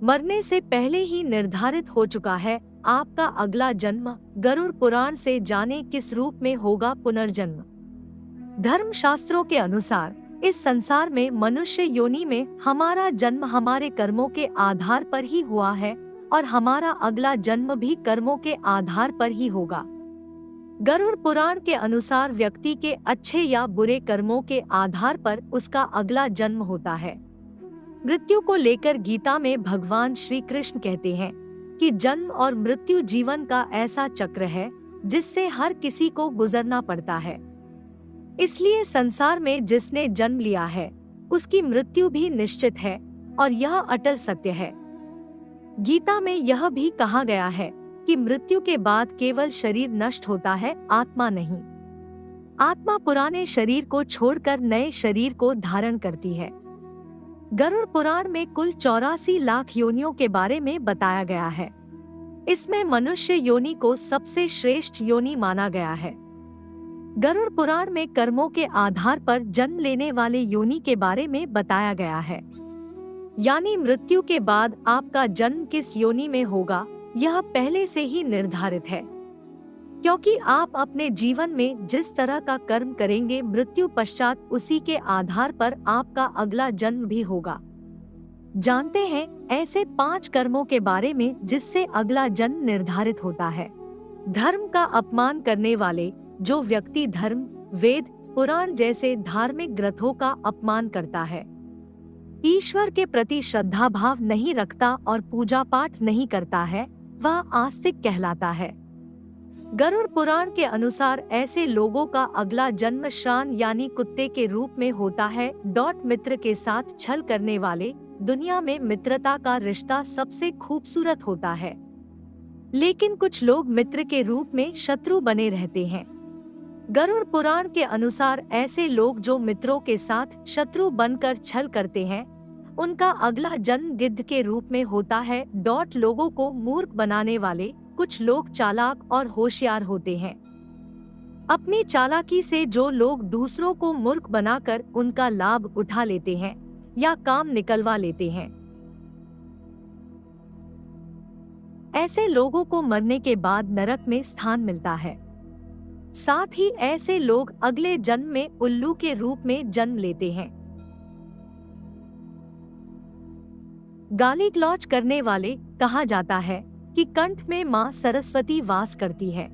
मरने से पहले ही निर्धारित हो चुका है आपका अगला जन्म। गरुड़ पुराण से जाने किस रूप में होगा पुनर्जन्म। धर्म शास्त्रों के अनुसार इस संसार में मनुष्य योनि में हमारा जन्म हमारे कर्मों के आधार पर ही हुआ है और हमारा अगला जन्म भी कर्मों के आधार पर ही होगा। गरुड़ पुराण के अनुसार व्यक्ति के अच्छे या बुरे कर्मों के आधार पर उसका अगला जन्म होता है। मृत्यु को लेकर गीता में भगवान श्री कृष्ण कहते हैं कि जन्म और मृत्यु जीवन का ऐसा चक्र है जिससे हर किसी को गुजरना पड़ता है। इसलिए संसार में जिसने जन्म लिया है उसकी मृत्यु भी निश्चित है और यह अटल सत्य है। गीता में यह भी कहा गया है कि मृत्यु के बाद केवल शरीर नष्ट होता है, आत्मा नहीं। आत्मा पुराने शरीर को छोड़कर नए शरीर को धारण करती है। गरुड़ पुराण में कुल 84 लाख योनियों के बारे में बताया गया है। इसमें मनुष्य योनि को सबसे श्रेष्ठ योनि माना गया है। गरुड़ पुराण में कर्मों के आधार पर जन्म लेने वाले योनि के बारे में बताया गया है। यानी मृत्यु के बाद आपका जन्म किस योनि में होगा यह पहले से ही निर्धारित है, क्योंकि आप अपने जीवन में जिस तरह का कर्म करेंगे मृत्यु पश्चात उसी के आधार पर आपका अगला जन्म भी होगा। जानते हैं ऐसे 5 कर्मों के बारे में जिससे अगला जन्म निर्धारित होता है। धर्म का अपमान करने वाले जो व्यक्ति धर्म, वेद, पुराण जैसे धार्मिक ग्रंथों का अपमान करता है, ईश्वर के प्रति श्रद्धा भाव नहीं रखता और पूजा पाठ नहीं करता है, वह आस्तिक कहलाता है। गरुड़ पुराण के अनुसार ऐसे लोगों का अगला जन्म श्रान यानी कुत्ते के रूप में होता है। मित्र के साथ छल करने वाले, दुनिया में मित्रता का रिश्ता सबसे खूबसूरत होता है, लेकिन कुछ लोग मित्र के रूप में शत्रु बने रहते हैं। गरुड़ पुराण के अनुसार ऐसे लोग जो मित्रों के साथ शत्रु बनकर छल करते हैं उनका अगला जन्म गिद्ध के रूप में होता है। लोगों को मूर्ख बनाने वाले कुछ लोग चालाक और होशियार होते हैं। अपनी चालाकी से जो लोग दूसरों को मूर्ख बनाकर उनका लाभ उठा लेते हैं या काम निकलवा लेते हैं, ऐसे लोगों को मरने के बाद नरक में स्थान मिलता है। साथ ही ऐसे लोग अगले जन्म में उल्लू के रूप में जन्म लेते हैं। गाली गलौज करने वाले, कहा जाता है कि कंठ में मां सरस्वती वास करती है।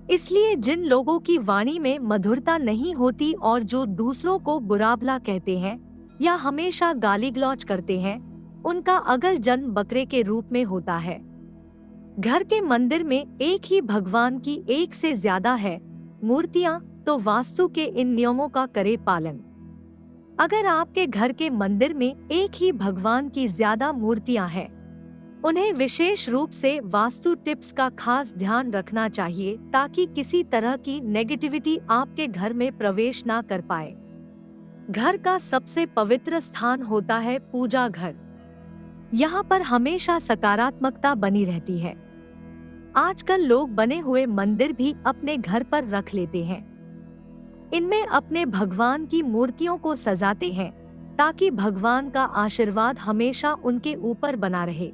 इसलिए जिन लोगों की वाणी में मधुरता नहीं होती और जो दूसरों को बुरा भला कहते हैं या हमेशा गाली गलौज करते हैं, उनका अगल जन्म बकरे के रूप में होता है। घर के मंदिर में एक ही भगवान की एक से ज्यादा है मूर्तियां, तो वास्तु के इन नियमों का करे पालन। अगर आपके घर के मंदिर में एक ही भगवान की ज्यादा मूर्तियां हैं, उन्हें विशेष रूप से वास्तु टिप्स का खास ध्यान रखना चाहिए ताकि किसी तरह की नेगेटिविटी आपके घर में प्रवेश ना कर पाए। घर का सबसे पवित्र स्थान होता है पूजा घर। यहाँ पर हमेशा सकारात्मकता बनी रहती है। आजकल लोग बने हुए मंदिर भी अपने घर पर रख लेते हैं। इनमें अपने भगवान की मूर्तियों को सजाते हैं ताकि भगवान का आशीर्वाद हमेशा उनके ऊपर बना रहे।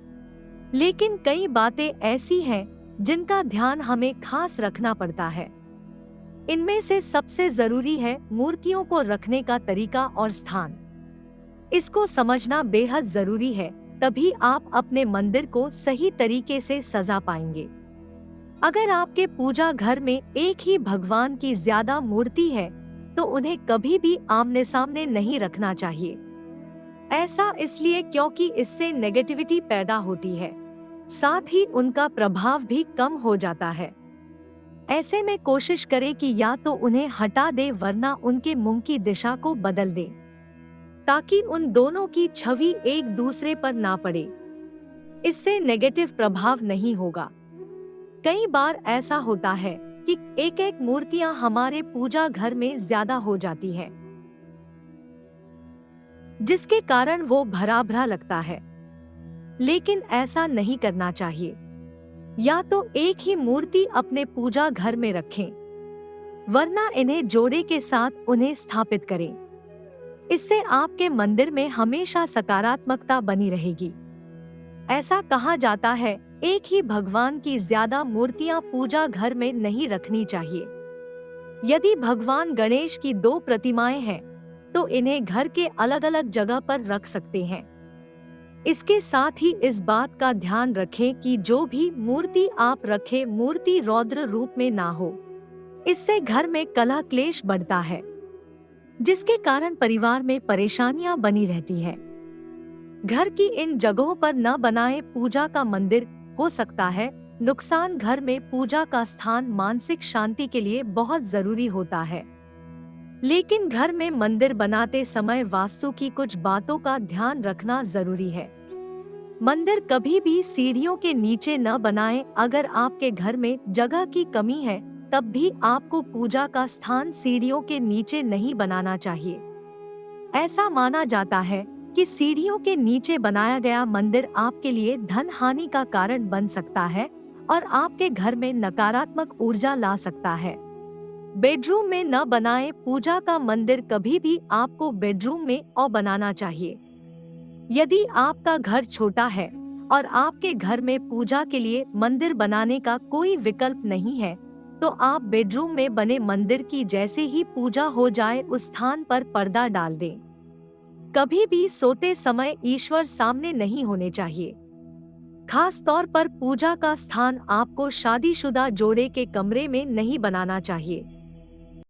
लेकिन कई बातें ऐसी हैं जिनका ध्यान हमें खास रखना पड़ता है। इनमें से सबसे जरूरी है मूर्तियों को रखने का तरीका और स्थान। इसको समझना बेहद जरूरी है, तभी आप अपने मंदिर को सही तरीके से सजा पाएंगे। अगर आपके पूजा घर में एक ही भगवान की ज्यादा मूर्ति है तो उन्हें कभी भी आमने सामने नहीं रखना चाहिए। ऐसा इसलिए क्योंकि इससे नेगेटिविटी पैदा होती है, साथ ही उनका प्रभाव भी कम हो जाता है। ऐसे में कोशिश करें कि या तो उन्हें हटा दे वरना उनके मुंह की दिशा को बदल दे ताकि उन दोनों की छवि एक दूसरे पर ना पड़े। इससे नेगेटिव प्रभाव नहीं होगा। कई बार ऐसा होता है कि एक एक मूर्तियां हमारे पूजा घर में ज्यादा हो जाती हैं, जिसके कारण वो भरा भरा लगता है। लेकिन ऐसा नहीं करना चाहिए। या तो एक ही मूर्ति अपने पूजा घर में रखें, वरना इन्हें जोड़े के साथ उन्हें स्थापित करें। इससे आपके मंदिर में हमेशा सकारात्मकता बनी रहेगी। ऐसा कहा जाता है, एक ही भगवान की ज्यादा मूर्तियां पूजा घर में नहीं रखनी चाहिए। यदि भगवान गणेश की 2 प्रतिमाएं हैं, तो इन्हें घर के अलग अलग जगह पर रख सकते हैं। इसके साथ ही इस बात का ध्यान रखें कि जो भी मूर्ति आप रखें, मूर्ति रौद्र रूप में ना हो। इससे घर में कलह क्लेश बढ़ता है, जिसके कारण परिवार में परेशानियां बनी रहती है। घर की इन जगहों पर न बनाएं। पूजा का मंदिर हो सकता है नुकसान। घर में पूजा का स्थान मानसिक शांति के लिए बहुत जरूरी होता है, लेकिन घर में मंदिर बनाते समय वास्तु की कुछ बातों का ध्यान रखना जरूरी है। मंदिर कभी भी सीढ़ियों के नीचे न बनाएं। अगर आपके घर में जगह की कमी है, तब भी आपको पूजा का स्थान सीढ़ियों के नीचे नहीं बनाना चाहिए। ऐसा माना जाता है कि सीढ़ियों के नीचे बनाया गया मंदिर आपके लिए धन हानि का कारण बन सकता है और आपके घर में नकारात्मक ऊर्जा ला सकता है। बेडरूम में न बनाएं। पूजा का मंदिर कभी भी आपको बेडरूम में बनाना चाहिए। यदि आपका घर छोटा है और आपके घर में पूजा के लिए मंदिर बनाने का कोई विकल्प नहीं है, तो आप बेडरूम में बने मंदिर की जैसे ही पूजा हो जाए उस स्थान पर पर्दा डाल दें। कभी भी सोते समय ईश्वर सामने नहीं होने चाहिए। खास तौर पर पूजा का स्थान आपको शादीशुदा जोड़े के कमरे में नहीं बनाना चाहिए।